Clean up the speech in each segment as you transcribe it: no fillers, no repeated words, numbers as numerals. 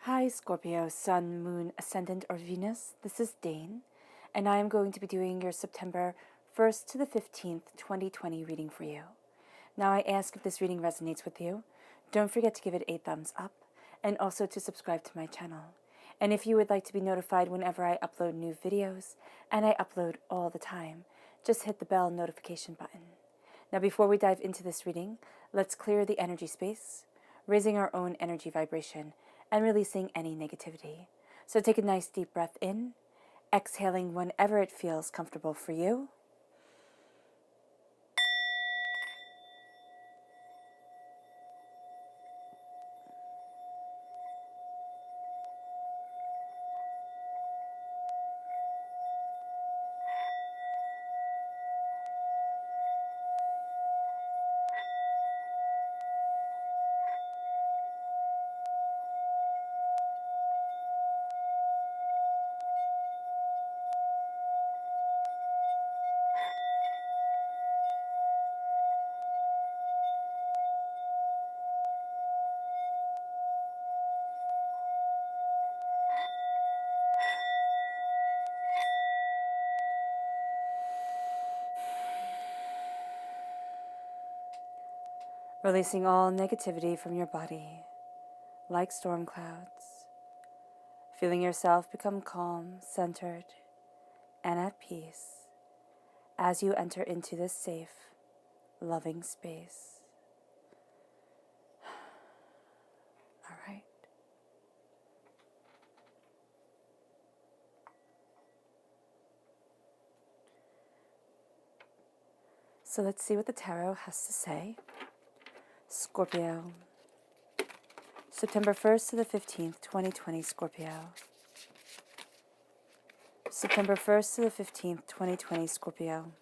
Hi Scorpio, Sun, Moon, Ascendant, or Venus. This is Dane, and I am going to be doing your September 1st to the 15th, 2020 reading for you. Now I ask if this reading resonates with you. Don't forget to give it a thumbs up, and also to subscribe to my channel. And if you would like to be notified whenever I upload new videos, and I upload all the time, just hit the bell notification button. Now before we dive into this reading, let's clear the energy space, raising our own energy vibration, and releasing any negativity. So take a nice deep breath in, exhaling whenever it feels comfortable for you. Releasing all negativity from your body, like storm clouds. Feeling yourself become calm, centered, and at peace as you enter into this safe, loving space. All right. So let's see what the tarot has to say. Scorpio, September 1st to the 15th, 2020, Scorpio. September 1st to the 15th, 2020, Scorpio.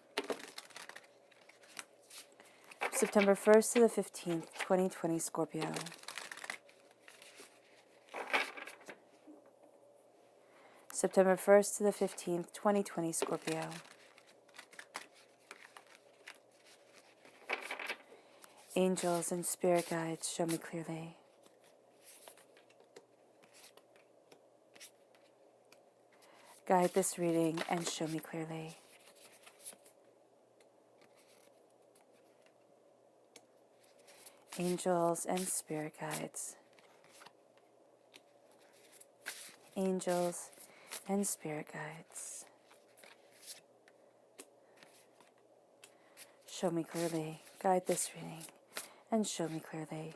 September 1st to the 15th, 2020, Scorpio. September 1st to the 15th, 2020, Scorpio. Angels and spirit guides, show me clearly. Guide this reading and show me clearly. Angels and spirit guides. Angels and spirit guides. Show me clearly. Guide this reading and show me clearly.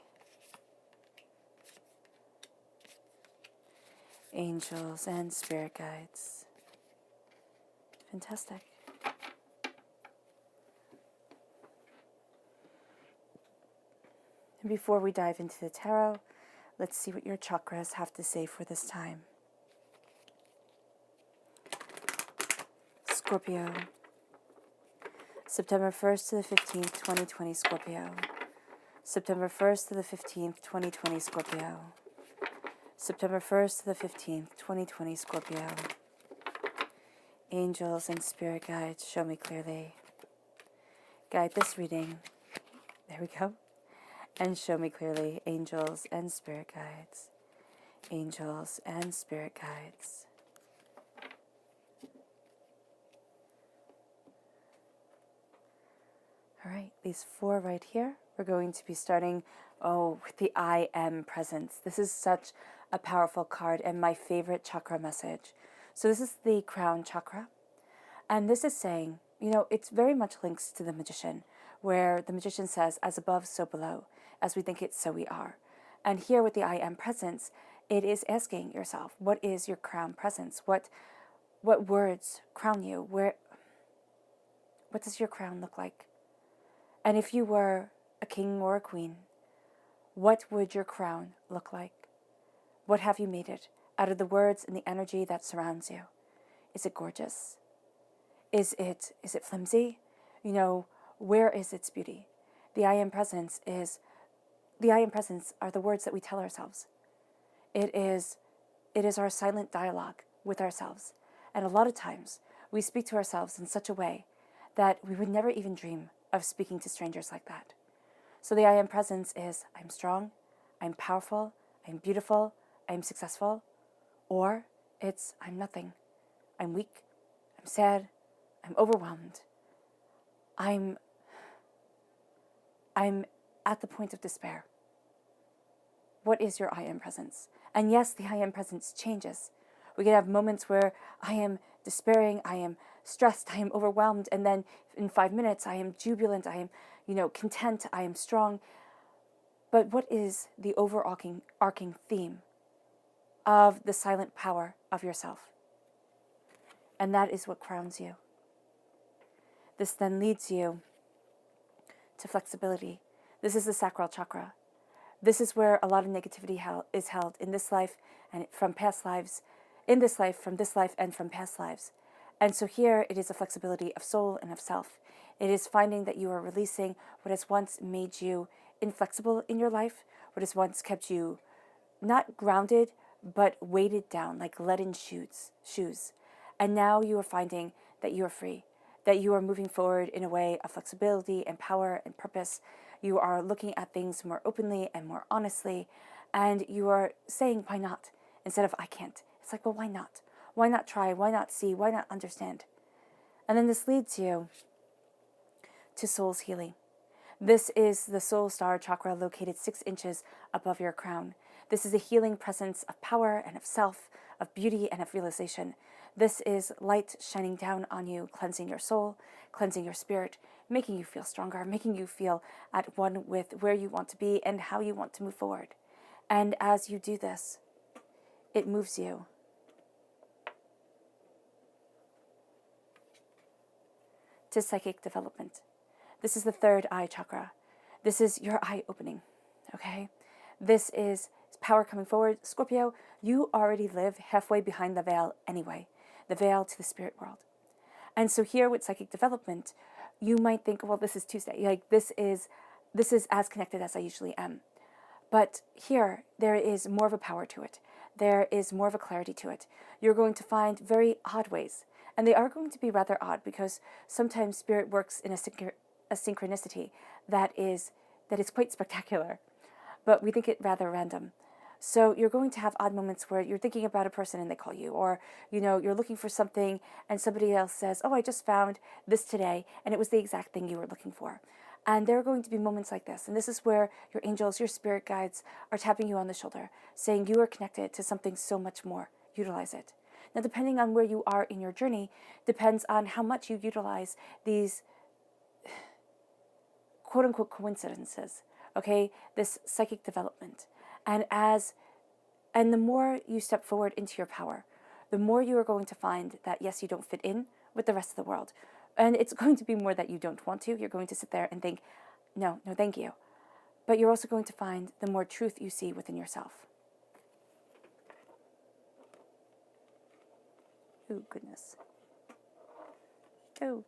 Angels and spirit guides. Fantastic. And before we dive into the tarot, let's see what your chakras have to say for this time. Scorpio, September 1st to the 15th, 2020, Scorpio. September 1st to the 15th, 2020, Scorpio. September 1st to the 15th, 2020, Scorpio. Angels and spirit guides, show me clearly. Guide this reading. There we go. And show me clearly. Angels and spirit guides. Angels and spirit guides. All right, these four right here, we're going to be starting, with the I am presence. This is such a powerful card and my favorite chakra message. So this is the crown chakra. And this is saying, it's very much links to the magician, where the magician says, as above, so below. As we think it, so we are. And here with the I am presence, it is asking yourself, what is your crown presence? What words crown you? What does your crown look like? And if you were a king or a queen, what would your crown look like? What have you made it out of the words and the energy that surrounds you? Is it gorgeous? Is it flimsy? Where is its beauty? The I am presence are the words that we tell ourselves. It is our silent dialogue with ourselves. And a lot of times we speak to ourselves in such a way that we would never even dream of speaking to strangers like that. So the I am presence is, I'm strong, I'm powerful, I'm beautiful, I'm successful, or it's I'm nothing. I'm weak, I'm sad, I'm overwhelmed. I'm at the point of despair. What is your I am presence? And yes, the I am presence changes. We can have moments where I am despairing, I am stressed, I am overwhelmed, and then in 5 minutes I am jubilant, I am, content, I am strong. But what is the overarching theme of the silent power of yourself? And that is what crowns you. This then leads you to flexibility. This is the sacral chakra. This is where a lot of negativity is held in this life and from past lives, in this life, from this life, and from past lives. And so here it is a flexibility of soul and of self. It is finding that you are releasing what has once made you inflexible in your life, what has once kept you not grounded, but weighted down like leaden shoes. And now you are finding that you are free, that you are moving forward in a way of flexibility and power and purpose. You are looking at things more openly and more honestly, and you are saying, why not? Instead of, I can't. It's like, well, why not? Why not try? Why not see? Why not understand? And then this leads you to soul's healing. This is the soul star chakra located 6 inches above your crown. This is a healing presence of power and of self, of beauty and of realization. This is light shining down on you, cleansing your soul, cleansing your spirit, making you feel stronger, making you feel at one with where you want to be and how you want to move forward. And as you do this, it moves you to psychic development. This is the 3rd eye chakra. This is your eye opening, okay? This is power coming forward. Scorpio, you already live halfway behind the veil anyway, the veil to the spirit world. And so here with psychic development, you might think, well, this is Tuesday. Like this is as connected as I usually am. But here, there is more of a power to it. There is more of a clarity to it. You're going to find very odd ways. And they are going to be rather odd because sometimes spirit works in a synchronicity that is quite spectacular. But we think it rather random. So you're going to have odd moments where you're thinking about a person and they call you, or you're looking for something and somebody else says, oh, I just found this today, and it was the exact thing you were looking for. And there are going to be moments like this. And this is where your angels, your spirit guides are tapping you on the shoulder, saying you are connected to something so much more. Utilize it. Now, depending on where you are in your journey, depends on how much you utilize these quote-unquote coincidences, okay? This psychic development. And the more you step forward into your power, the more you are going to find that, yes, you don't fit in with the rest of the world. And it's going to be more that you don't want to. You're going to sit there and think, no, thank you. But you're also going to find the more truth you see within yourself. Oh, goodness. Oh.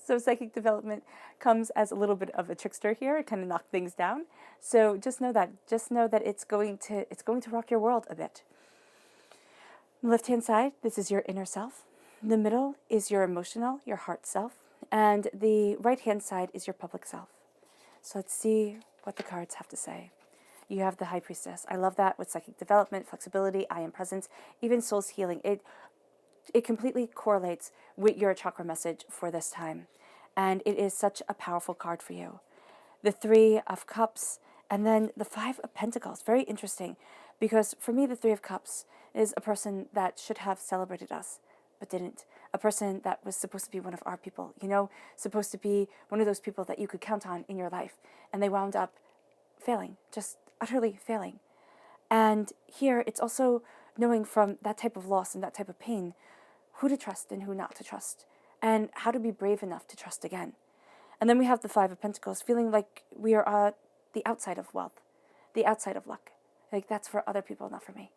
So psychic development comes as a little bit of a trickster here. It kind of knocks things down. So just know that it's going to rock your world a bit. On the left-hand side, this is your inner self. The middle is your emotional, your heart self. And the right-hand side is your public self. So let's see what the cards have to say. You have the High Priestess. I love that with psychic development, flexibility, I am presence, even soul's healing. It completely correlates with your chakra message for this time. And it is such a powerful card for you. The 3 of Cups and then the 5 of Pentacles. Very interesting because for me, the 3 of Cups is a person that should have celebrated us, but didn't. A person that was supposed to be one of our people, supposed to be one of those people that you could count on in your life. And they wound up failing, just utterly failing. And here it's also knowing from that type of loss and that type of pain, who to trust and who not to trust, and how to be brave enough to trust again. And then we have the 5 of Pentacles, feeling like we are the outside of wealth, the outside of luck. Like that's for other people, not for me.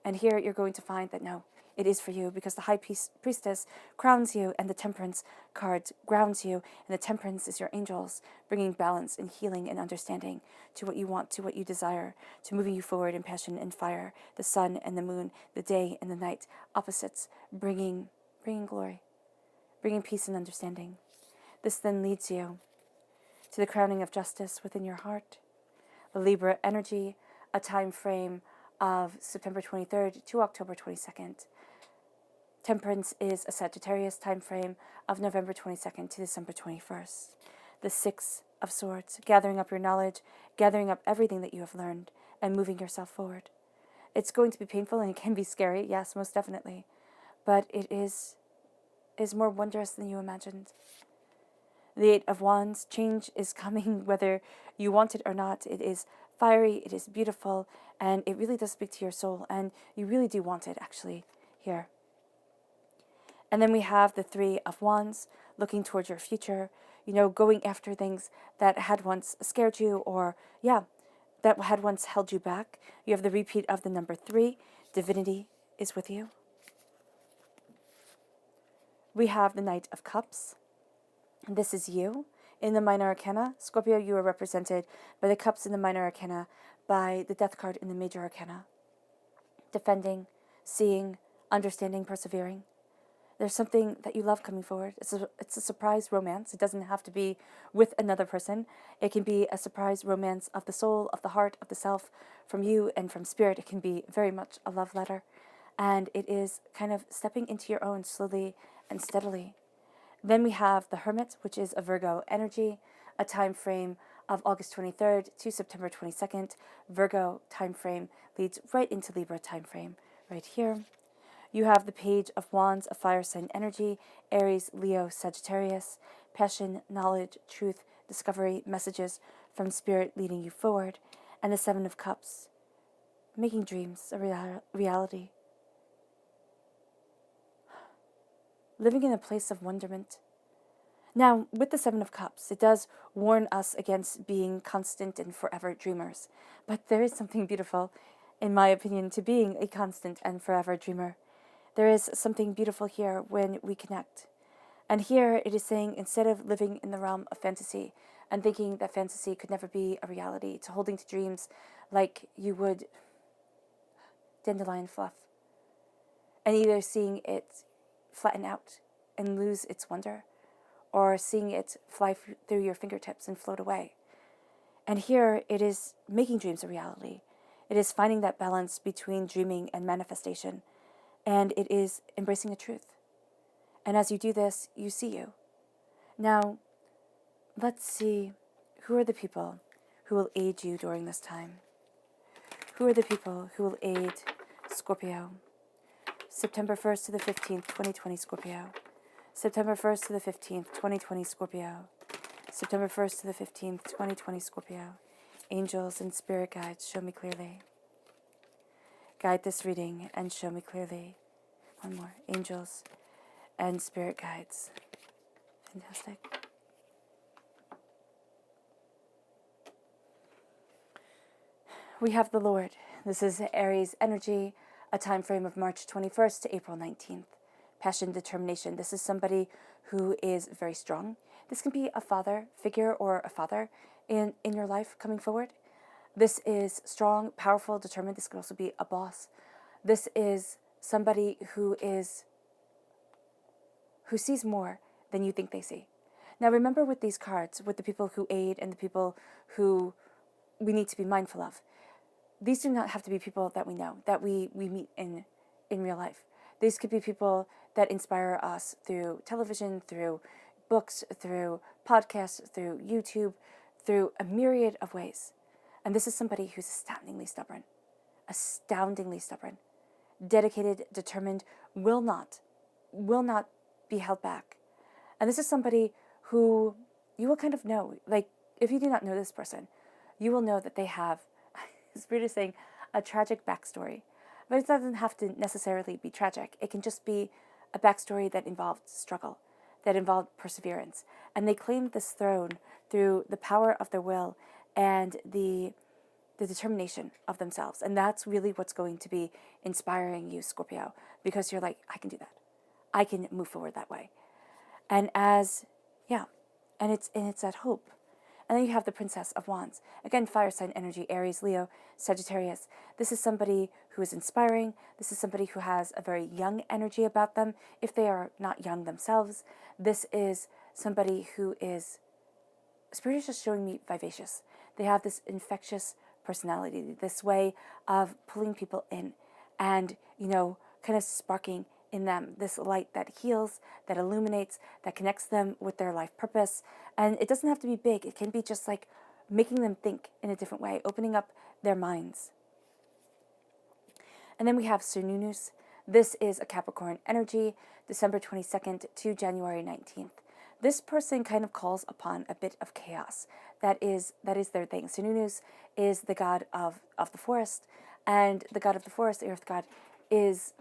And here you're going to find that no, it is for you because the High Priestess crowns you and the Temperance card grounds you. And the Temperance is your angels, bringing balance and healing and understanding to what you want, to what you desire, to moving you forward in passion and fire. The sun and the moon, the day and the night, opposites, bringing glory, bringing peace and understanding. This then leads you to the crowning of justice within your heart, the Libra energy, a time frame of September 23rd to October 22nd. Temperance is a Sagittarius time frame of November 22nd to December 21st. The Six of Swords, gathering up your knowledge, gathering up everything that you have learned, and moving yourself forward. It's going to be painful and it can be scary, yes, most definitely. But it is more wondrous than you imagined. The Eight of Wands, change is coming whether you want it or not. It is fiery, it is beautiful, and it really does speak to your soul, and you really do want it, actually, here. And then we have the Three of Wands, looking towards your future, going after things that had once scared you, or, that had once held you back. You have the repeat of the number 3. Divinity is with you. We have the Knight of Cups. This is you. In the Minor Arcana, Scorpio, you are represented by the Cups in the Minor Arcana, by the Death card in the Major Arcana. Defending, seeing, understanding, persevering. There's something that you love coming forward. It's a surprise romance. It doesn't have to be with another person. It can be a surprise romance of the soul, of the heart, of the self, from you and from spirit. It can be very much a love letter. And it is kind of stepping into your own slowly and steadily. Then we have the Hermit, which is a Virgo energy, a time frame of August 23rd to September 22nd. Virgo time frame leads right into Libra time frame right here. You have the Page of Wands, a fire sign energy, Aries, Leo, Sagittarius, passion, knowledge, truth, discovery, messages from spirit leading you forward, and the Seven of Cups, making dreams a reality. Living in a place of wonderment. Now, with the Seven of Cups, it does warn us against being constant and forever dreamers, but there is something beautiful, in my opinion, to being a constant and forever dreamer. There is something beautiful here when we connect. And here it is saying, instead of living in the realm of fantasy and thinking that fantasy could never be a reality, to holding to dreams like you would dandelion fluff, and either seeing it flatten out and lose its wonder, or seeing it fly through your fingertips and float away. And here it is making dreams a reality. It is finding that balance between dreaming and manifestation. And it is embracing a truth. And as you do this, you see you. Now, let's see, who are the people who will aid you during this time? Who are the people who will aid Scorpio? September 1st to the 15th, 2020, Scorpio. September 1st to the 15th, 2020, Scorpio. September 1st to the 15th, 2020, Scorpio. Angels and spirit guides, show me clearly. Guide this reading and show me clearly. One more. Angels and spirit guides. Fantastic. We have the Lord. This is Aries energy, a time frame of March 21st to April 19th. Passion, determination. This is somebody who is very strong. This can be a father figure or a father in your life coming forward. This is strong, powerful, determined. This could also be a boss. This is somebody who sees more than you think they see. Now remember, with these cards, with the people who aid and the people who we need to be mindful of, these do not have to be people that we know, that we meet in real life. These could be people that inspire us through television, through books, through podcasts, through YouTube, through a myriad of ways. And this is somebody who's astoundingly stubborn, dedicated, determined, will not be held back. And this is somebody who you will kind of know, like, if you do not know this person, you will know that they have, Spirit is saying, a tragic backstory. But it doesn't have to necessarily be tragic. It can just be a backstory that involved struggle, that involved perseverance. And they claimed this throne through the power of their will and the determination of themselves. And that's really what's going to be inspiring you, Scorpio, because you're like, I can do that. I can move forward that way. And it's that hope. And then you have the Princess of Wands. Again, fire sign energy, Aries, Leo, Sagittarius. This is somebody who is inspiring. This is somebody who has a very young energy about them, if they are not young themselves. This is somebody who is, Spirit is just showing me vivacious. They have this infectious personality, this way of pulling people in and, kind of sparking in them this light that heals, that illuminates, that connects them with their life purpose. And it doesn't have to be big. It can be just like making them think in a different way, opening up their minds. And then we have Cernunnos. This is a Capricorn energy, December 22nd to January 19th. This person kind of calls upon a bit of chaos. That is their thing. Cernunnos is the god of the forest, and the god of the forest, the earth god, is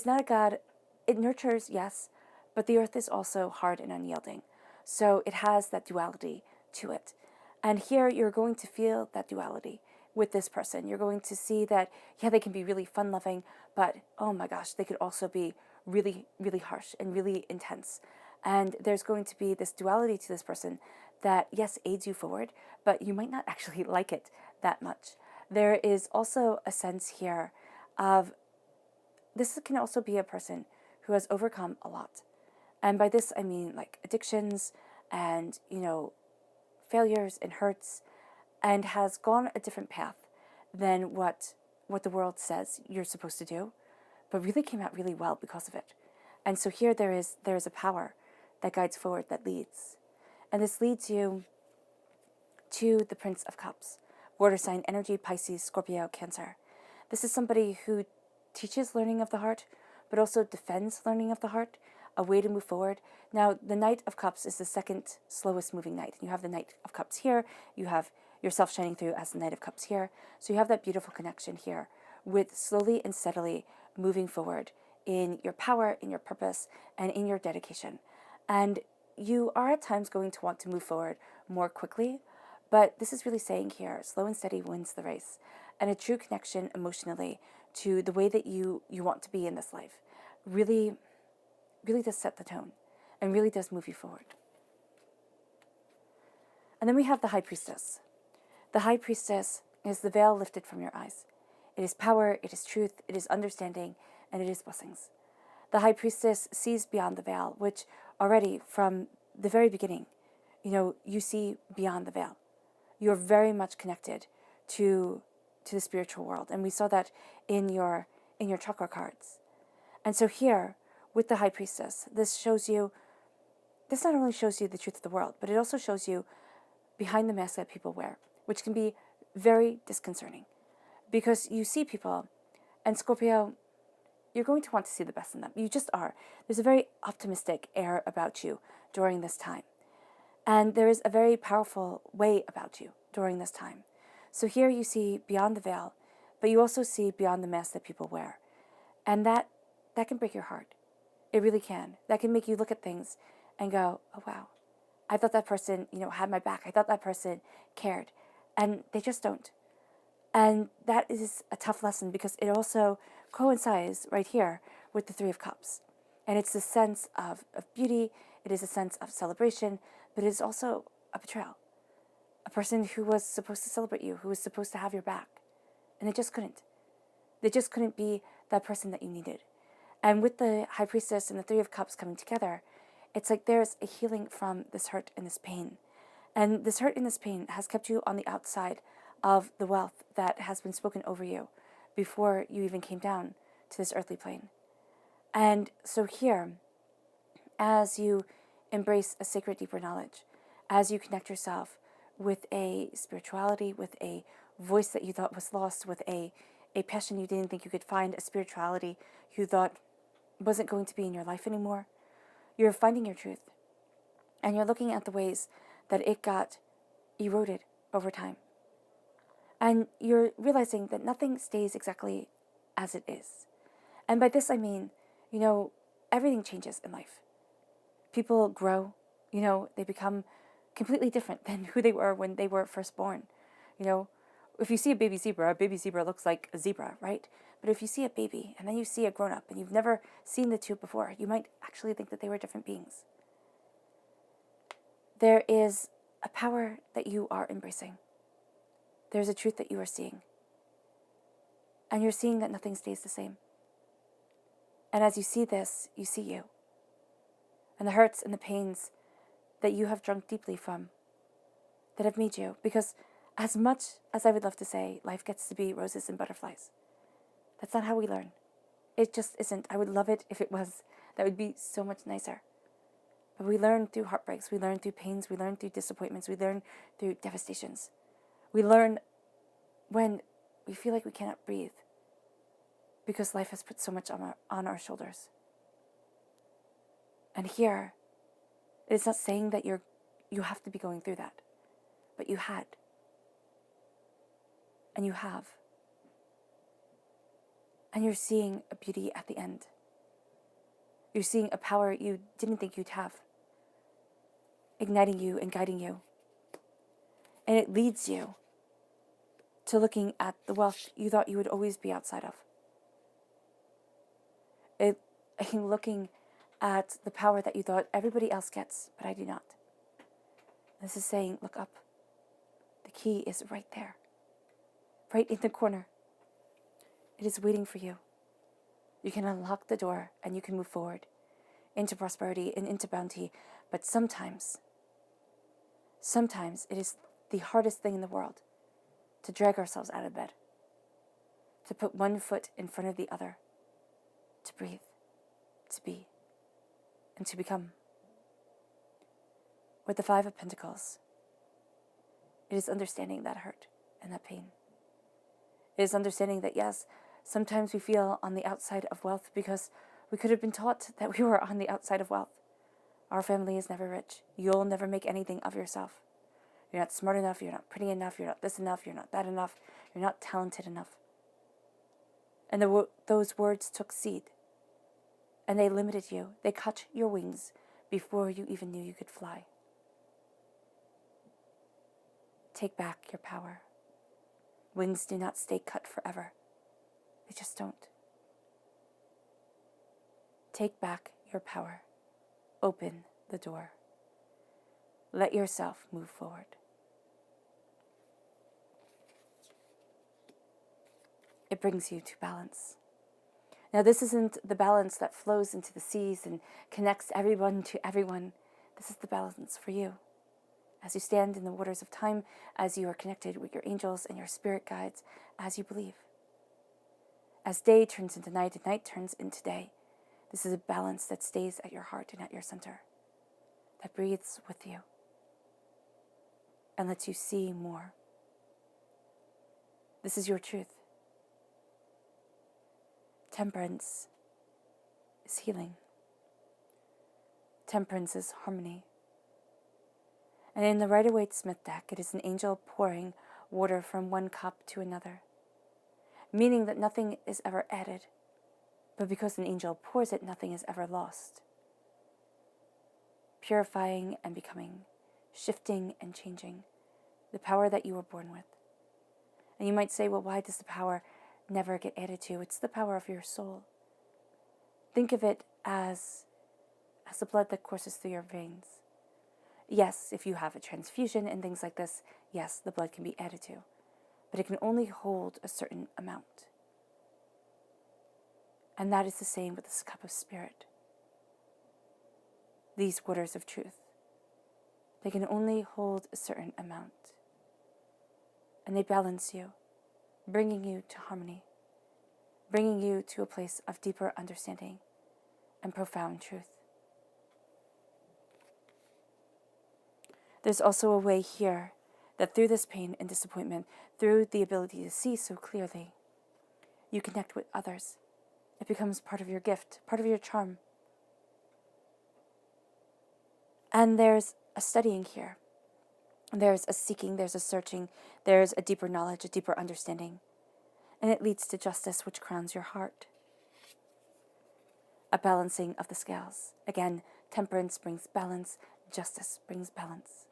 not a god. It nurtures, yes, but the earth is also hard and unyielding. So it has that duality to it. And here you're going to feel that duality with this person. You're going to see that, yeah, they can be really fun-loving, but oh my gosh, they could also be really, really harsh and really intense. And there's going to be this duality to this person that, yes, aids you forward, but you might not actually like it that much. There is also a sense here of this can also be a person who has overcome a lot. And by this, I mean like addictions and, failures and hurts, and has gone a different path than what the world says you're supposed to do, but really came out really well because of it. And so here there is a power that guides forward, that leads. And this leads you to the Prince of Cups, water sign energy, Pisces, Scorpio, Cancer. This is somebody who teaches learning of the heart, but also defends learning of the heart, a way to move forward. Now, the Knight of Cups is the second slowest moving knight. You have the Knight of Cups here. You have yourself shining through as the Knight of Cups here. So you have that beautiful connection here with slowly and steadily moving forward in your power, in your purpose, and in your dedication. And you are at times going to want to move forward more quickly, but this is really saying here, slow and steady wins the race. And a true connection emotionally to the way that you want to be in this life really does set the tone and really does move you forward. And then we have the High Priestess. The High Priestess is the veil lifted from your eyes. It is power, it is truth, it is understanding, and it is blessings. The High Priestess sees beyond the veil, which already from the very beginning, you see beyond the veil. You're very much connected to the spiritual world. And we saw that in your chakra cards. And so here, with the High Priestess, this not only shows you the truth of the world, but it also shows you behind the mask that people wear, which can be very disconcerting. Because you see people, and Scorpio, you're going to want to see the best in them. You just are. There's a very optimistic air about you during this time. And there is a very powerful way about you during this time. So here you see beyond the veil, but you also see beyond the mask that people wear. And that can break your heart. It really can. That can make you look at things and go, oh, wow, I thought that person, had my back. I thought that person cared. And they just don't. And that is a tough lesson because it also coincides right here with the Three of Cups. And it's a sense of beauty. It is a sense of celebration, but it is also a betrayal. A person who was supposed to celebrate you, who was supposed to have your back. And they just couldn't. They just couldn't be that person that you needed. And with the High Priestess and the Three of Cups coming together, it's like there's a healing from this hurt and this pain. And this hurt and this pain has kept you on the outside of the wealth that has been spoken over you before you even came down to this earthly plane. And so here, as you embrace a sacred, deeper knowledge, as you connect yourself with a spirituality, with a voice that you thought was lost, with a passion you didn't think you could find, a spirituality you thought wasn't going to be in your life anymore, you're finding your truth. And you're looking at the ways that it got eroded over time. And you're realizing that nothing stays exactly as it is. And by this I mean, everything changes in life. People grow, they become completely different than who they were when they were first born. If you see a baby zebra looks like a zebra, right? But if you see a baby and then you see a grown-up and you've never seen the two before, you might actually think that they were different beings. There is a power that you are embracing. There's a truth that you are seeing. And you're seeing that nothing stays the same. And as you see this, you see you. And the hurts and the pains that you have drunk deeply from, that have made you. Because As much as I would love to say life gets to be roses and butterflies, that's not how we learn. It just isn't. I would love it if it was. That would be so much nicer. But we learn through heartbreaks, we learn through pains, we learn through disappointments, we learn through devastations. We learn when we feel like we cannot breathe because life has put so much on our shoulders. And here, it's not saying that you have to be going through that, but you had. And you have. And you're seeing a beauty at the end. You're seeing a power you didn't think you'd have, igniting you and guiding you. And it leads you to looking at the wealth you thought you would always be outside of. Looking at the power that you thought everybody else gets, but I do not. This is saying, look up. The key is right there, right in the corner. It is waiting for you. You can unlock the door and you can move forward into prosperity and into bounty. But sometimes it is the hardest thing in the world to drag ourselves out of bed, to put one foot in front of the other, to breathe, to be, and to become. With the Five of Pentacles, it is understanding that hurt and that pain. It is understanding that, yes, sometimes we feel on the outside of wealth because we could have been taught that we were on the outside of wealth. Our family is never rich. You'll never make anything of yourself. You're not smart enough, you're not pretty enough, you're not this enough, you're not that enough, you're not talented enough. And those words took seed. And they limited you. They cut your wings before you even knew you could fly. Take back your power. Wings do not stay cut forever. They just don't. Take back your power. Open the door. Let yourself move forward. It brings you to balance. Now, this isn't the balance that flows into the seas and connects everyone to everyone. This is the balance for you. As you stand in the waters of time, as you are connected with your angels and your spirit guides, as you believe. As day turns into night and night turns into day, this is a balance that stays at your heart and at your center, that breathes with you and lets you see more. This is your truth. Temperance is healing. Temperance is harmony. And in the Rider-Waite-Smith deck, it is an angel pouring water from one cup to another, meaning that nothing is ever added, but because an angel pours it, nothing is ever lost. Purifying and becoming, shifting and changing, the power that you were born with. And you might say, well, why does the power never get added to? It's the power of your soul. Think of it as the blood that courses through your veins. Yes, if you have a transfusion and things like this, yes, the blood can be added to, but it can only hold a certain amount. And that is the same with this cup of spirit. These waters of truth, they can only hold a certain amount. And they balance you, bringing you to harmony, bringing you to a place of deeper understanding and profound truth. There's also a way here that through this pain and disappointment, through the ability to see so clearly, you connect with others. It becomes part of your gift, part of your charm. And there's a studying here. There's a seeking, there's a searching, there's a deeper knowledge, a deeper understanding. And it leads to justice, which crowns your heart. A balancing of the scales. Again, temperance brings balance, justice brings balance.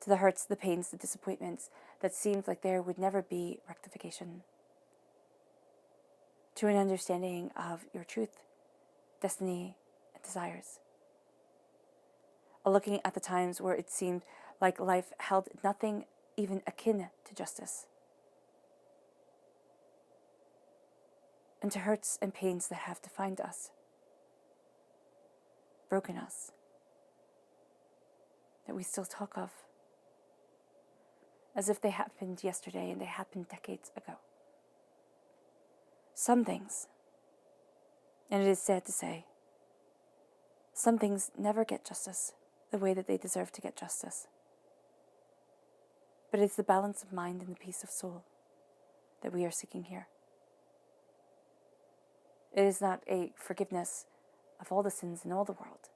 To the hurts, the pains, the disappointments that seemed like there would never be rectification. To an understanding of your truth, destiny, and desires. A looking at the times where it seemed like life held nothing even akin to justice. And to hurts and pains that have defined us, broken us, that we still talk of, as if they happened yesterday and they happened decades ago. Some things, and it is sad to say, some things never get justice the way that they deserve to get justice. But it's the balance of mind and the peace of soul that we are seeking here. It is not a forgiveness of all the sins in all the world.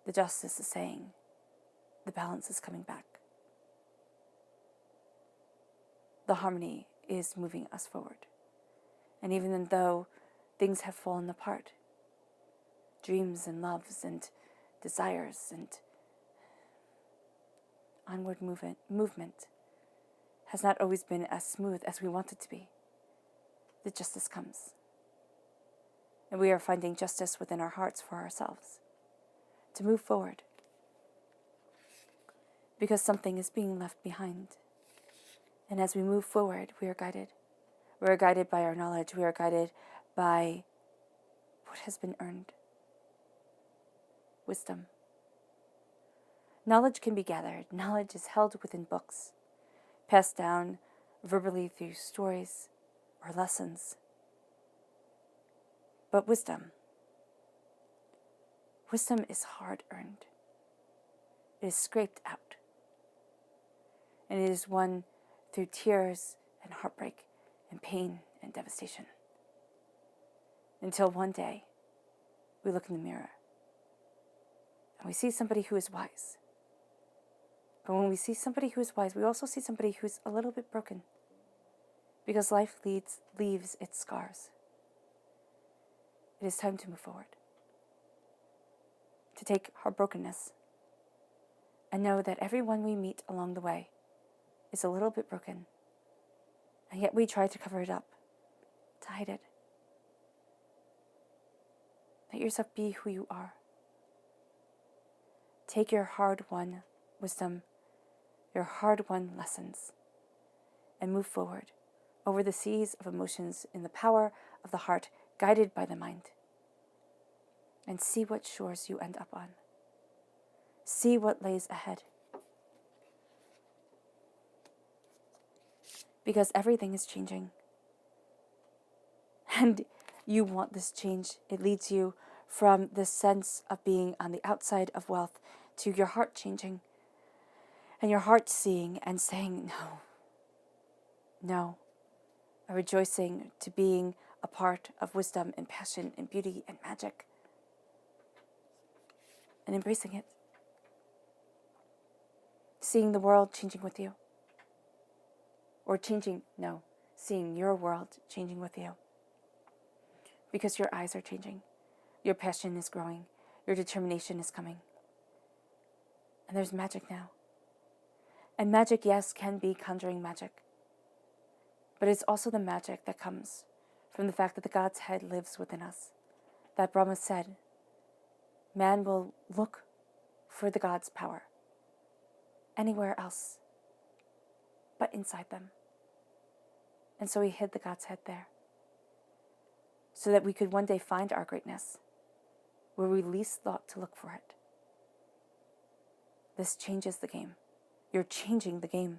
The justice is saying the balance is coming back. The harmony is moving us forward. And even though things have fallen apart, dreams and loves and desires and onward movement has not always been as smooth as we want it to be. The justice comes. And we are finding justice within our hearts for ourselves to move forward. Because something is being left behind. And as we move forward, we are guided. We are guided by our knowledge. We are guided by what has been earned. Wisdom. Knowledge can be gathered. Knowledge is held within books, passed down verbally through stories or lessons. But wisdom is hard-earned. It is scraped out. And it is won through tears and heartbreak and pain and devastation. Until one day, we look in the mirror and we see somebody who is wise. But when we see somebody who is wise, we also see somebody who's a little bit broken. Because life leaves its scars. It is time to move forward. To take our brokenness and know that everyone we meet along the way is a little bit broken. And yet we try to cover it up, to hide it. Let yourself be who you are. Take your hard-won wisdom, your hard-won lessons, and move forward over the seas of emotions in the power of the heart, guided by the mind. And see what shores you end up on. See what lays ahead. Because everything is changing. And you want this change. It leads you from the sense of being on the outside of wealth to your heart changing. And your heart seeing and saying, no. No. A rejoicing to being a part of wisdom and passion and beauty and magic. And embracing it. Seeing the world changing with you. Or seeing your world changing with you. Because your eyes are changing. Your passion is growing. Your determination is coming. And there's magic now. And magic, yes, can be conjuring magic. But it's also the magic that comes from the fact that the God's head lives within us. That Brahma said, man will look for the God's power anywhere else but inside them. And so he hid the God's head there so that we could one day find our greatness where we least thought to look for it. This changes the game. You're changing the game.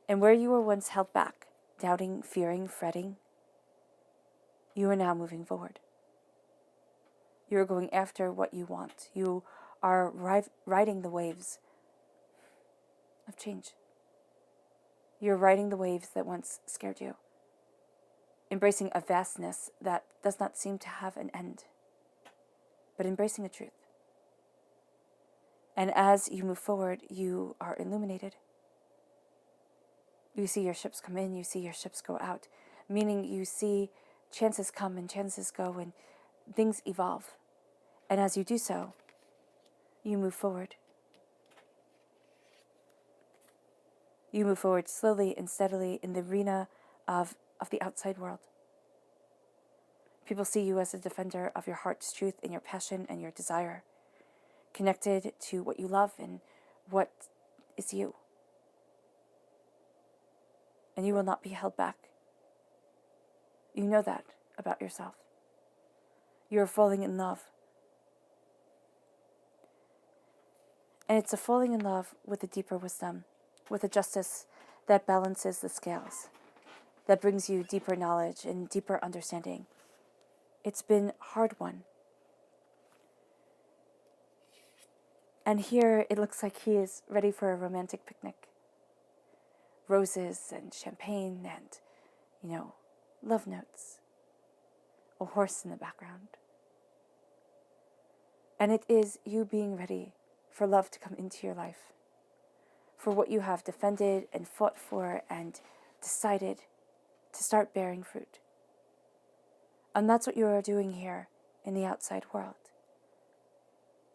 And where you were once held back, doubting, fearing, fretting, you are now moving forward. You are going after what you want. You are riding the waves of change. You're riding the waves that once scared you, embracing a vastness that does not seem to have an end, but embracing a truth. And as you move forward, you are illuminated. You see your ships come in, you see your ships go out, meaning you see chances come and chances go and things evolve. And as you do so, you move forward. You move forward slowly and steadily in the arena of the outside world. People see you as a defender of your heart's truth and your passion and your desire, connected to what you love and what is you. And you will not be held back. You know that about yourself. You are falling in love. And it's a falling in love with a deeper wisdom, with a justice that balances the scales, that brings you deeper knowledge and deeper understanding. It's been a hard one. And here it looks like he is ready for a romantic picnic. Roses and champagne and, love notes. A horse in the background. And it is you being ready for love to come into your life. For what you have defended and fought for and decided to start bearing fruit. And that's what you are doing here in the outside world.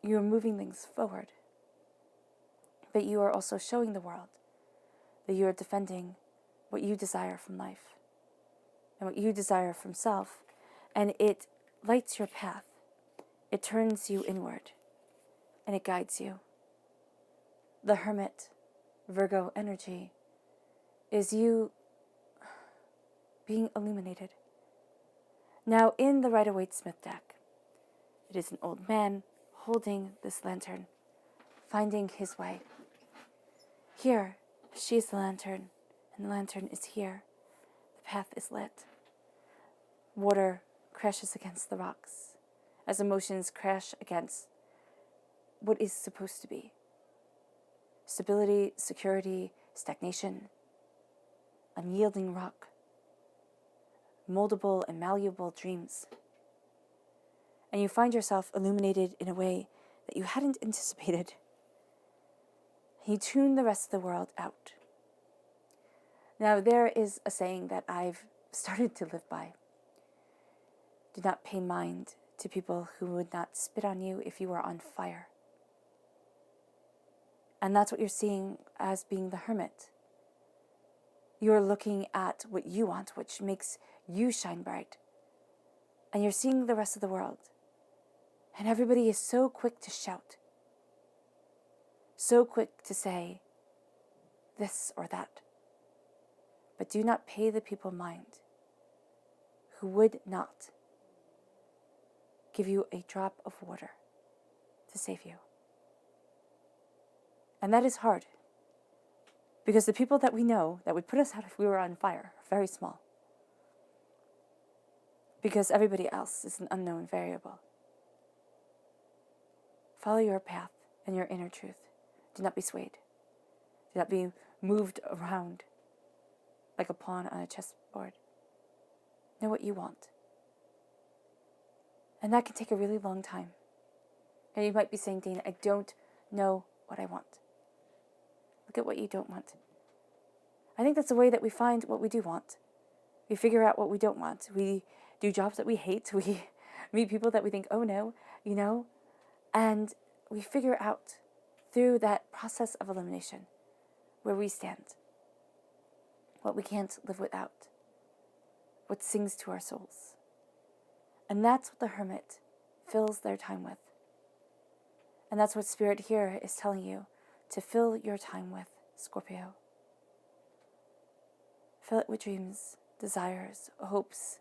You are moving things forward. But you are also showing the world that you are defending what you desire from life and what you desire from self. And it lights your path. It turns you inward and it guides you. The hermit, Virgo energy, is you being illuminated. Now in the Rider-Waite-Smith deck, it is an old man holding this lantern, finding his way. Here, she's the lantern, and the lantern is here. The path is lit. Water crashes against the rocks, as emotions crash against what is supposed to be. Stability, security, stagnation, unyielding rock, moldable and malleable dreams. And you find yourself illuminated in a way that you hadn't anticipated. You tune the rest of the world out. Now there is a saying that I've started to live by. Do not pay mind to people who would not spit on you if you were on fire. And that's what you're seeing as being the hermit. You're looking at what you want, which makes you shine bright. And you're seeing the rest of the world. And everybody is so quick to shout. So quick to say this or that. But do not pay the people mind who would not give you a drop of water to save you. And that is hard. Because the people that we know that would put us out if we were on fire are very small. Because everybody else is an unknown variable. Follow your path and your inner truth. Do not be swayed. Do not be moved around like a pawn on a chessboard. Know what you want. And that can take a really long time. And you might be saying, Dana, I don't know what I want. Look at what you don't want. I think that's the way that we find what we do want. We figure out what we don't want. We do jobs that we hate. We meet people that we think, oh no, and we figure out through that process of elimination where we stand, what we can't live without, what sings to our souls. And that's what the hermit fills their time with. And that's what Spirit here is telling you to fill your time with, Scorpio. Fill it with dreams, desires, hopes.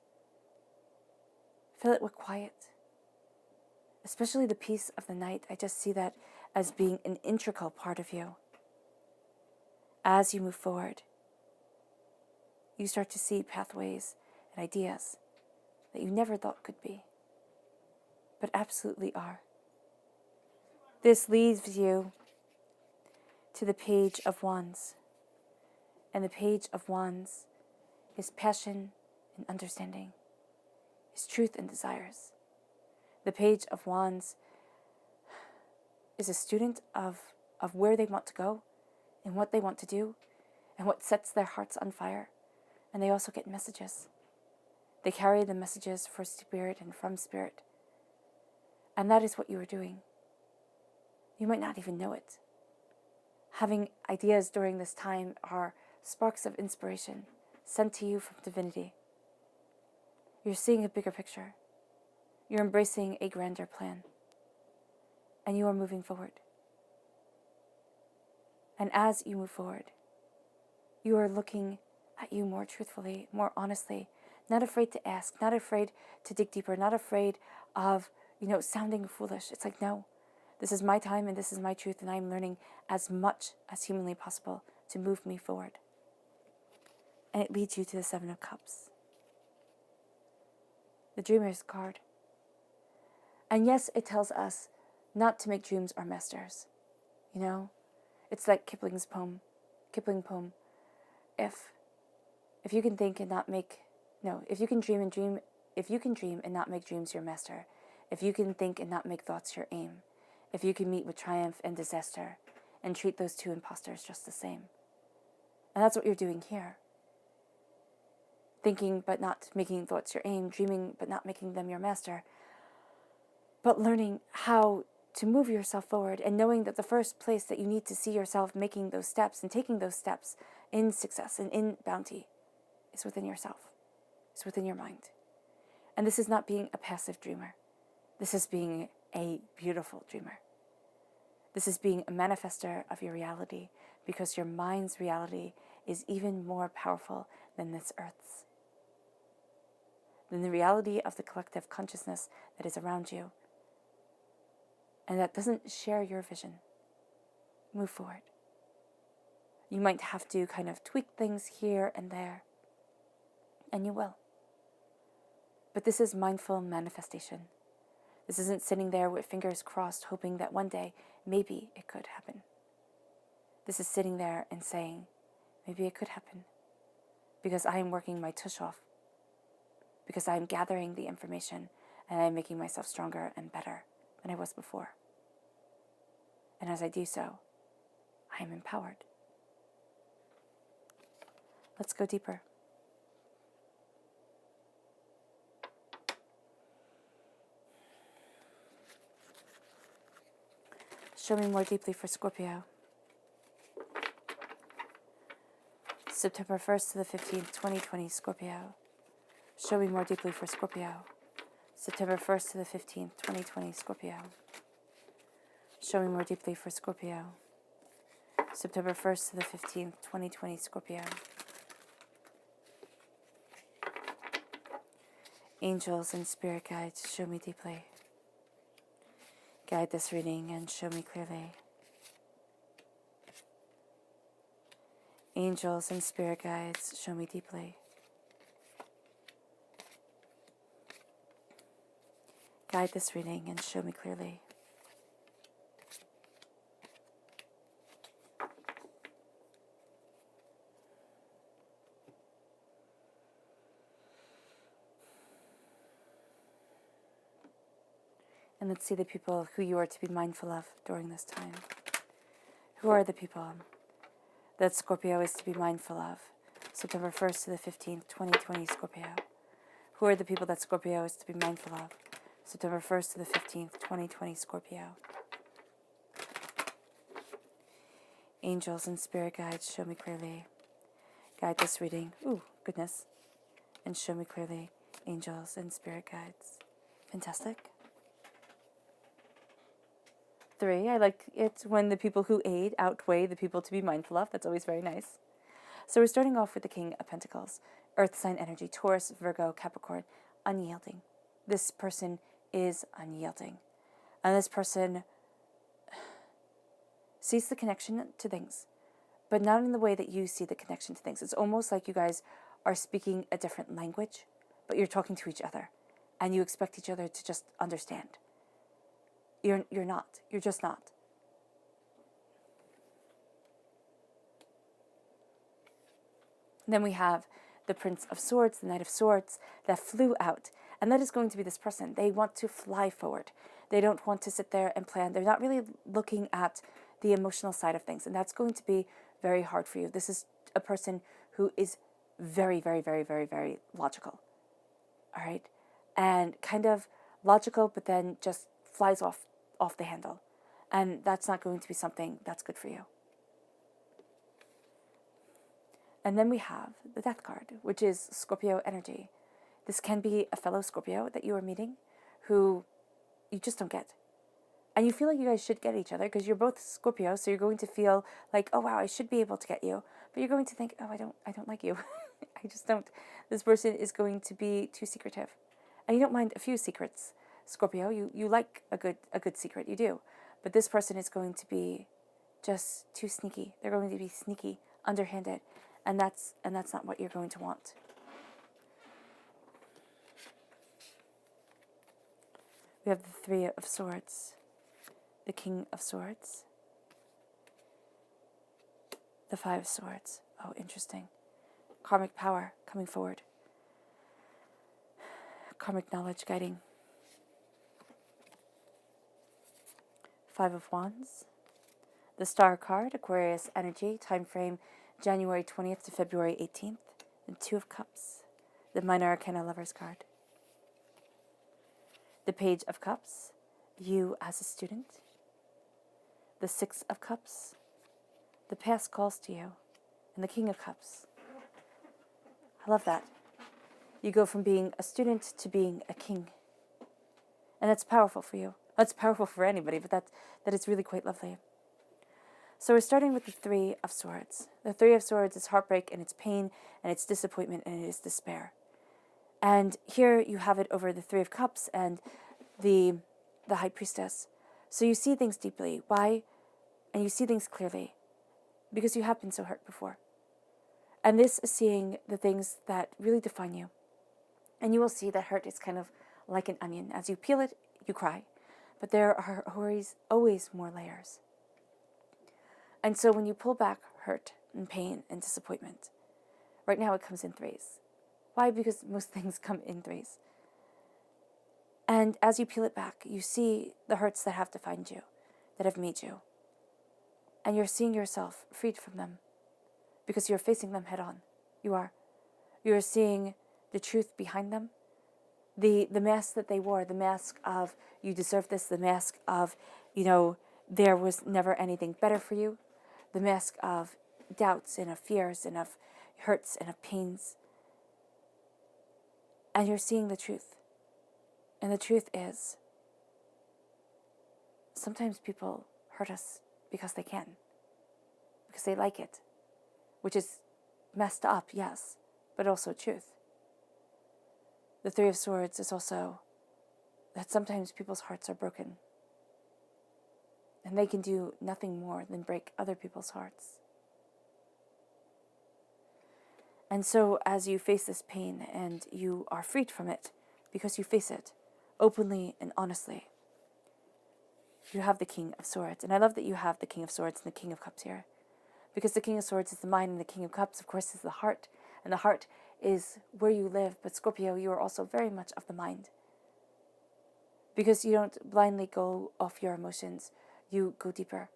Fill it with quiet. Especially the peace of the night. I just see that as being an integral part of you. As you move forward, you start to see pathways and ideas that you never thought could be, but absolutely are. This leads you to the Page of Wands. And the Page of Wands is passion and understanding, is truth and desires. The Page of Wands is a student of where they want to go and what they want to do and what sets their hearts on fire. And they also get messages. They carry the messages for Spirit and from Spirit. And that is what you are doing. You might not even know it. Having ideas during this time are sparks of inspiration sent to you from divinity. You're seeing a bigger picture. You're embracing a grander plan. And you are moving forward. And as you move forward, you are looking at you more truthfully, more honestly, not afraid to ask, not afraid to dig deeper, not afraid of, sounding foolish. It's like, no, This is my time and this is my truth, and I am learning as much as humanly possible to move me forward. And it leads you to the Seven of Cups. The Dreamer's card. And yes, it tells us not to make dreams our masters. You know? It's like Kipling poem. If you can think and not make if you can dream and not make dreams your master, if you can think and not make thoughts your aim, if you can meet with triumph and disaster and treat those two imposters just the same. And that's what you're doing here. Thinking but not making thoughts your aim, dreaming but not making them your master, but learning how to move yourself forward and knowing that the first place that you need to see yourself making those steps and taking those steps in success and in bounty is within yourself. It's within your mind. And this is not being a passive dreamer. This is being a beautiful dreamer. This is being a manifester of your reality, because your mind's reality is even more powerful than this earth's, than the reality of the collective consciousness that is around you and that doesn't share your vision. Move forward. You might have to kind of tweak things here and there, and you will. But this is mindful manifestation. This isn't sitting there with fingers crossed hoping that one day maybe it could happen. This is sitting there and saying, maybe it could happen, because I am working my tush off, because I am gathering the information and I am making myself stronger and better than I was before. And as I do so, I am empowered. Let's go deeper. Show me more deeply for Scorpio. September 1st to the 15th, 2020, Scorpio. Show me more deeply for Scorpio. September 1st to the 15th, 2020, Scorpio. Show me more deeply for Scorpio. September 1st to the 15th, 2020, Scorpio. Angels and spirit guides, show me deeply. Guide this reading and show me clearly. Angels and spirit guides, show me deeply. Guide this reading and show me clearly. And let's see the people who you are to be mindful of during this time. Who are the people that Scorpio is to be mindful of? September 1st to the 15th, 2020, Scorpio. Who are the people that Scorpio is to be mindful of? September 1st to the 15th, 2020, Scorpio. Angels and spirit guides, show me clearly. Guide this reading. Ooh, goodness. And show me clearly. Angels and spirit guides. Fantastic. 3, I like it when the people who aid outweigh the people to be mindful of. That's always very nice. So we're starting off with the King of Pentacles. Earth sign energy, Taurus, Virgo, Capricorn, unyielding. This person is unyielding. And this person sees the connection to things, but not in the way that you see the connection to things. It's almost like you guys are speaking a different language, but you're talking to each other, and you expect each other to just understand. You're not. You're just not. Then we have the Prince of Swords, the Knight of Swords, that flew out. And that is going to be this person. They want to fly forward. They don't want to sit there and plan. They're not really looking at the emotional side of things. And that's going to be very hard for you. This is a person who is very, very, very, very, very logical. All right? And kind of logical, but then just flies off the handle. And that's not going to be something that's good for you. And then we have the Death card, which is Scorpio energy. This can be a fellow Scorpio that you are meeting who you just don't get. And you feel like you guys should get each other because you're both Scorpio, so you're going to feel like, oh wow, I should be able to get you. But you're going to think, oh, I don't like you. I just don't. This person is going to be too secretive. And you don't mind a few secrets, Scorpio. You like a good secret, you do. But this person is going to be just too sneaky. They're going to be sneaky, underhanded, and that's not what you're going to want. We have the Three of Swords, the King of Swords, the Five of Swords. Oh, interesting. Karmic power coming forward. Karmic knowledge guiding. Five of Wands. The Star card, Aquarius energy, time frame January 20th to February 18th. The Two of Cups. The Minor Arcana Lovers card. The Page of Cups, you as a student. The Six of Cups, the past calls to you. And the King of Cups. I love that. You go from being a student to being a king. And that's powerful for you. That's powerful for anybody, but that is really quite lovely. So we're starting with the Three of Swords. The Three of Swords is heartbreak and it's pain and it's disappointment and it is despair. And here you have it over the Three of Cups and the High Priestess. So you see things deeply. Why? And you see things clearly. Because you have been so hurt before. And this is seeing the things that really define you. And you will see that hurt is kind of like an onion. As you peel it, you cry. But there are always more layers. And so when you pull back hurt and pain and disappointment, right now it comes in threes. Why? Because most things come in threes. And as you peel it back, you see the hurts that have defined you, that have made you. And you're seeing yourself freed from them because you're facing them head on. You are. You're seeing the truth behind them, the mask that they wore, the mask of you deserve this, the mask of, there was never anything better for you, the mask of doubts and of fears and of hurts and of pains. And you're seeing the truth. And the truth is, sometimes people hurt us because they can, because they like it, which is messed up, yes, but also truth. The Three of Swords is also that sometimes people's hearts are broken, and they can do nothing more than break other people's hearts. And so as you face this pain and you are freed from it because you face it openly and honestly, you have the King of Swords. And I love that you have the King of Swords and the King of Cups here. Because the King of Swords is the mind and the King of Cups, of course, is the heart. And the heart is where you live. But Scorpio, you are also very much of the mind. Because you don't blindly go off your emotions. You go deeper.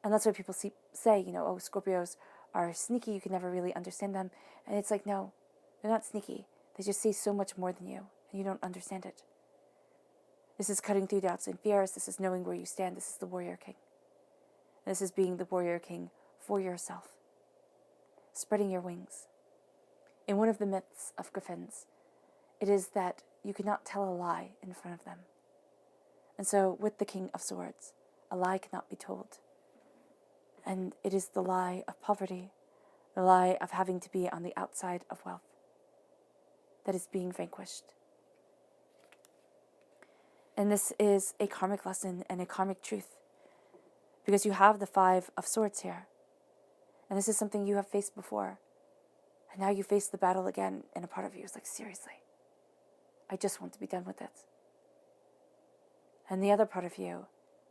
And that's why people say, oh, Scorpios are sneaky. You can never really understand them. And it's like, no, they're not sneaky. They just see so much more than you. And you don't understand it. This is cutting through doubts and fears. This is knowing where you stand. This is the Warrior King. This is being the Warrior King for yourself. Spreading your wings. In one of the myths of griffins, it is that you cannot tell a lie in front of them. And so with the King of Swords, a lie cannot be told. And it is the lie of poverty, the lie of having to be on the outside of wealth, that is being vanquished. And this is a karmic lesson and a karmic truth, because you have the Five of Swords here. And this is something you have faced before. And now you face the battle again, and a part of you is like, seriously, I just want to be done with it. And the other part of you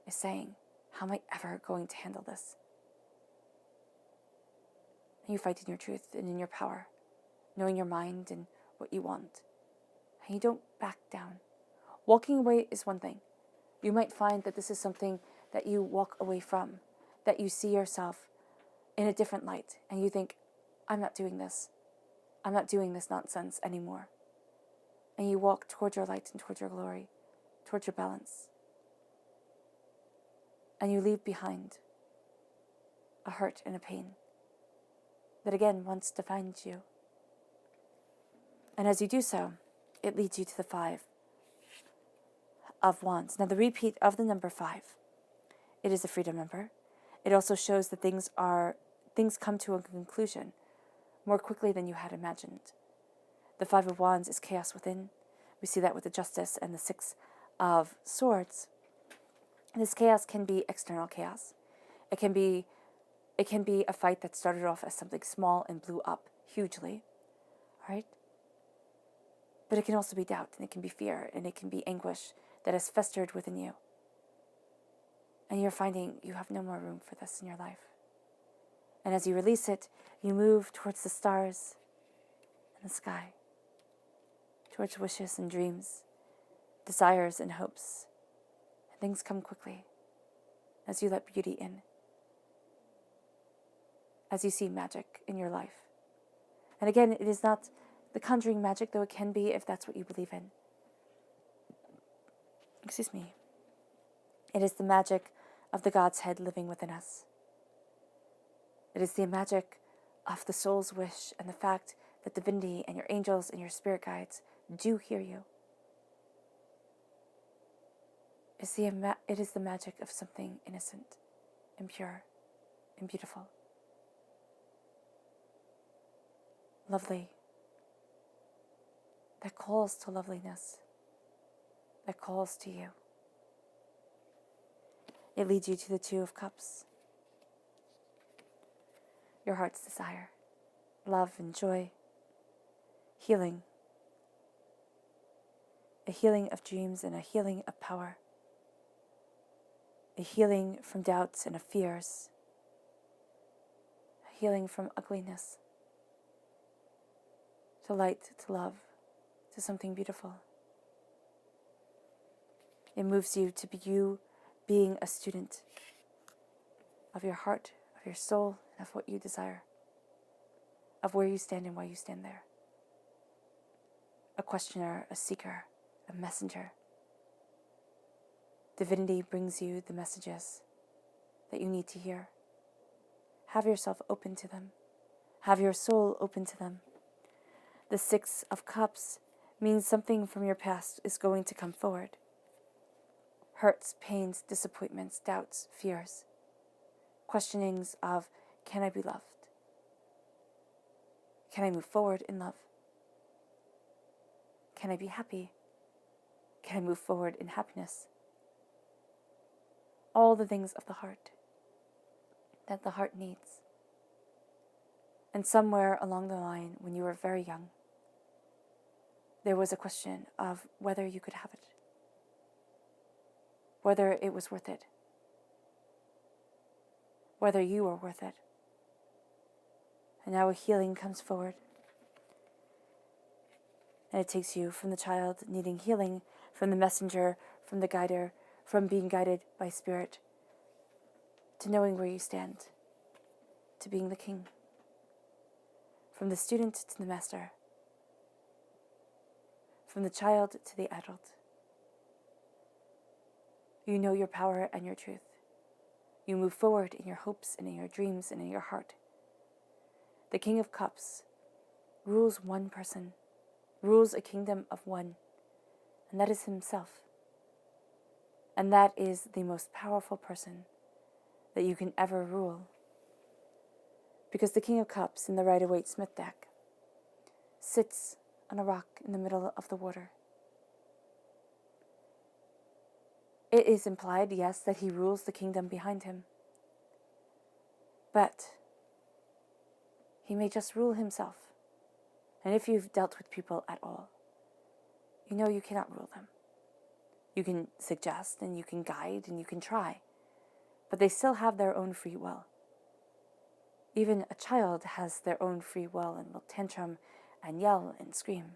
is saying, how am I ever going to handle this? And you fight in your truth and in your power, knowing your mind and what you want. And you don't back down. Walking away is one thing. You might find that this is something that you walk away from, that you see yourself in a different light, and you think, I'm not doing this. I'm not doing this nonsense anymore. And you walk toward your light and toward your glory, toward your balance. And you leave behind a hurt and a pain that again once defined you. And as you do so, it leads you to the Five of Wands. Now the repeat of the number 5, it is a freedom number. It also shows that things come to a conclusion more quickly than you had imagined. The Five of Wands is chaos within. We see that with the Justice and the Six of Swords. This chaos can be external chaos. It can be a fight that started off as something small and blew up hugely, right? But it can also be doubt, and it can be fear, and it can be anguish that has festered within you. And you're finding you have no more room for this in your life. And as you release it, you move towards the stars and the sky, towards wishes and dreams, desires and hopes. And things come quickly as you let beauty in, as you see magic in your life. And again, it is not the conjuring magic, though it can be if that's what you believe in. Excuse me. It is the magic of the God's head living within us. It is the magic of the soul's wish and the fact that divinity and your angels and your spirit guides do hear you. It is the magic of something innocent and pure and beautiful. Lovely. That calls to loveliness. That calls to you. It leads you to the Two of Cups. Your heart's desire, love and joy, healing. A healing of dreams and a healing of power. A healing from doubts and of fears. A healing from ugliness. To light, to love, to something beautiful. It moves you to be you being a student of your heart, of your soul, and of what you desire, of where you stand and why you stand there. A questioner, a seeker, a messenger. Divinity brings you the messages that you need to hear. Have yourself open to them. Have your soul open to them. The Six of Cups means something from your past is going to come forward. Hurts, pains, disappointments, doubts, fears. Questionings of, can I be loved? Can I move forward in love? Can I be happy? Can I move forward in happiness? All the things of the heart that the heart needs. And somewhere along the line, when you were very young, there was a question of whether you could have it, whether it was worth it, whether you were worth it. And now a healing comes forward. And it takes you from the child needing healing, from the messenger, from the guider, from being guided by spirit, to knowing where you stand, to being the king. From the student to the master. From the child to the adult. You know your power and your truth. You move forward in your hopes and in your dreams and in your heart. The King of Cups rules one person, rules a kingdom of one, and that is himself. And that is the most powerful person that you can ever rule. Because the King of Cups in the Rider-Waite-Smith deck sits on a rock in the middle of the water. It is implied, yes, that he rules the kingdom behind him. But he may just rule himself. And if you've dealt with people at all, you know you cannot rule them. You can suggest and you can guide and you can try, but they still have their own free will. Even a child has their own free will and will tantrum and yell and scream.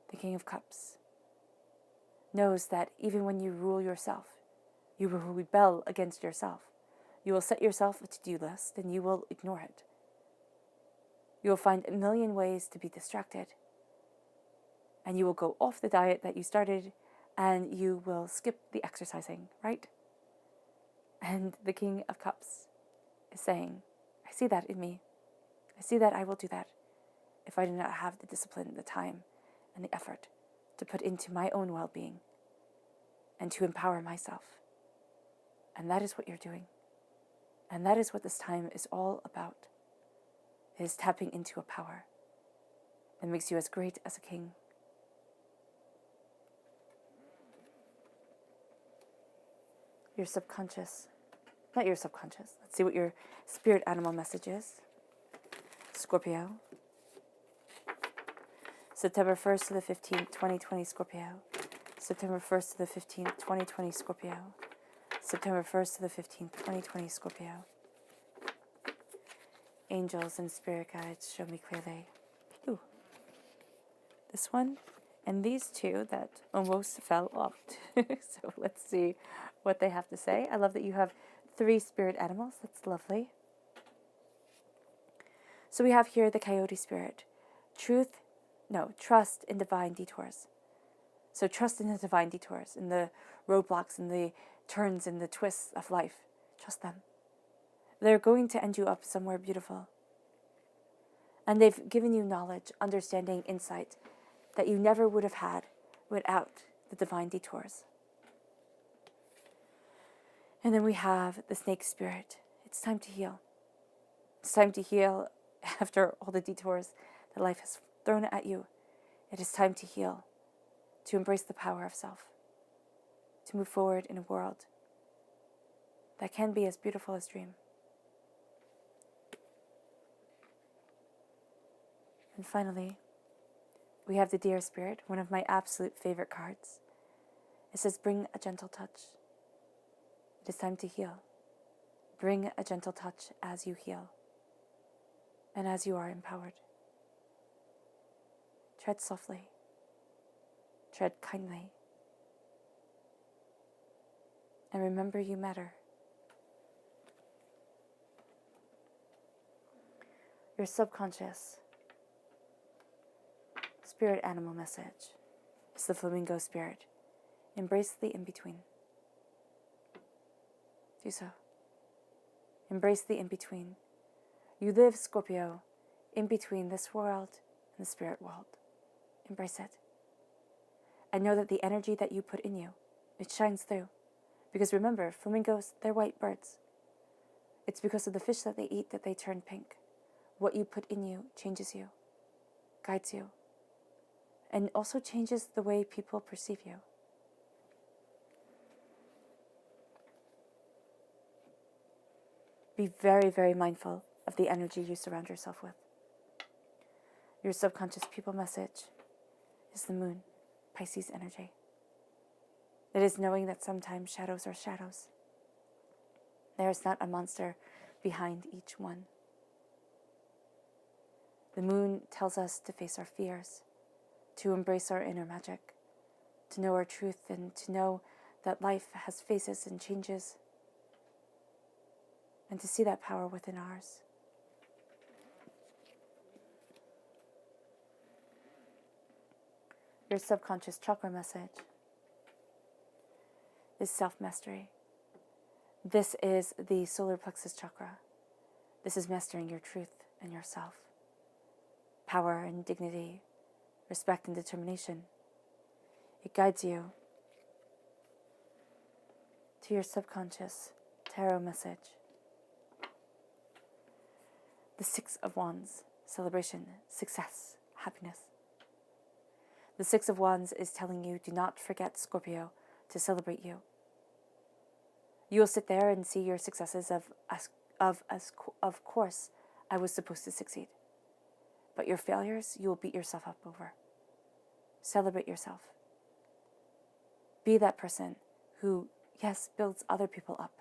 The King of Cups knows that even when you rule yourself, you will rebel against yourself. You will set yourself a to-do list and you will ignore it. You will find a million ways to be distracted. And you will go off the diet that you started and you will skip the exercising, right? And the King of Cups is saying, I see that in me. I see that I will do that if I do not have the discipline, the time, and the effort to put into my own well-being and to empower myself. And that is what you're doing. And that is what this time is all about. It is tapping into a power that makes you as great as a king. your subconscious. Not your subconscious. Let's see what your spirit animal message is. Scorpio. September 1st to the 15th, 2020, Scorpio. September 1st to the 15th, 2020, Scorpio. September 1st to the 15th, 2020, Scorpio. Angels and spirit guides, show me clearly. Ooh. This one and these two that almost fell off. So let's see what they have to say. I love that you have 3 spirit animals. That's lovely. So we have here the coyote spirit. Trust in divine detours. So trust in the divine detours, in the roadblocks, in the turns, in the twists of life. Trust them. They're going to end you up somewhere beautiful. And they've given you knowledge, understanding, insight that you never would have had without the divine detours. And then we have the snake spirit. It's time to heal. It's time to heal after all the detours that life has thrown at you. It is time to heal, to embrace the power of self, to move forward in a world that can be as beautiful as dream. And finally, we have the deer spirit, one of my absolute favorite cards. It says, bring a gentle touch. It is time to heal. Bring a gentle touch as you heal and as you are empowered. Tread softly. Tread kindly. And remember, you matter. Your subconscious spirit animal message is the flamingo spirit. Embrace the in-between. Do so. Embrace the in-between. You live, Scorpio, in between this world and the spirit world. Embrace it. And know that the energy that you put in you, it shines through. Because remember, flamingos, they're white birds. It's because of the fish that they eat that they turn pink. What you put in you changes you, guides you, and also changes the way people perceive you. Be very, very mindful of the energy you surround yourself with. Your subconscious people message is the moon, Pisces energy. It is knowing that sometimes shadows are shadows. There is not a monster behind each one. The moon tells us to face our fears, to embrace our inner magic, to know our truth, and to know that life has phases and changes, and to see that power within ours. Your subconscious chakra message is self-mastery. This is the solar plexus chakra. This is mastering your truth and yourself. Power and dignity, respect and determination. It guides you to your subconscious tarot message. The 6 of Wands, celebration, success, happiness. The 6 of Wands is telling you, do not forget, Scorpio, to celebrate you. You will sit there and see your successes of course, I was supposed to succeed. But your failures, you will beat yourself up over. Celebrate yourself. Be that person who, yes, builds other people up,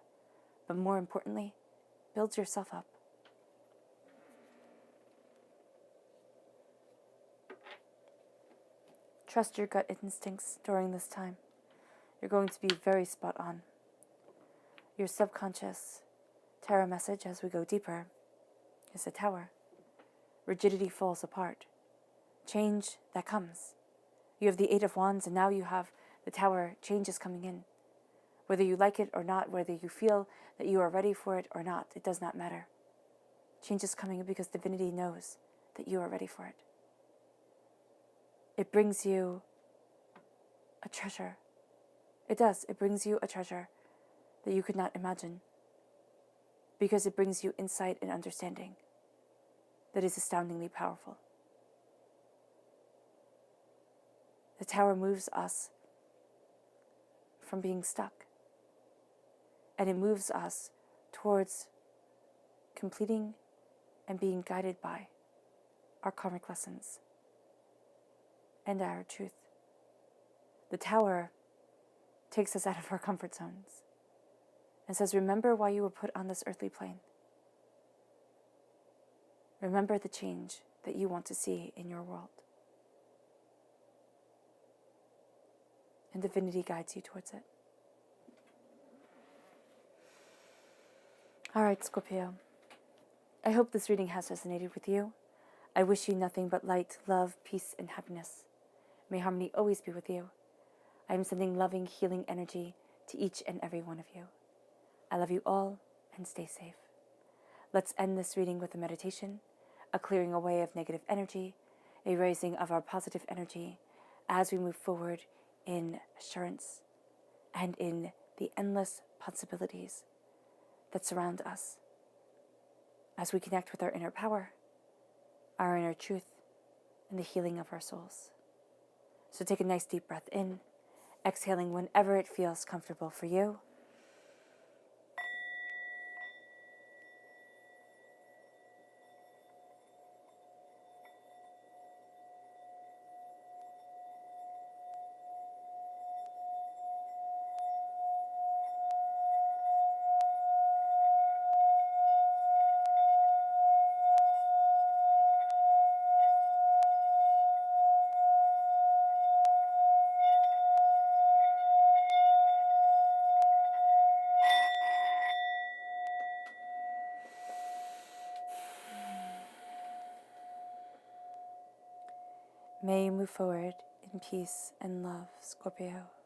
but more importantly, builds yourself up. Trust your gut instincts during this time. You're going to be very spot on. Your subconscious tarot message as we go deeper is the Tower. Rigidity falls apart. Change that comes. You have the 8 of Wands, and now you have the Tower. Change is coming in. Whether you like it or not, whether you feel that you are ready for it or not, it does not matter. Change is coming in because divinity knows that you are ready for it. It brings you a treasure. It does. It brings you a treasure that you could not imagine, because it brings you insight and understanding that is astoundingly powerful. The Tower moves us from being stuck. And it moves us towards completing and being guided by our karmic lessons and our truth. The Tower takes us out of our comfort zones and says, remember why you were put on this earthly plane. Remember the change that you want to see in your world. And divinity guides you towards it. All right, Scorpio. I hope this reading has resonated with you. I wish you nothing but light, love, peace, and happiness. May harmony always be with you. I am sending loving, healing energy to each and every one of you. I love you all, and stay safe. Let's end this reading with a meditation, a clearing away of negative energy, a raising of our positive energy as we move forward in assurance and in the endless possibilities that surround us as we connect with our inner power, our inner truth, and the healing of our souls. So take a nice deep breath in, exhaling whenever it feels comfortable for you. May you move forward in peace and love, Scorpio.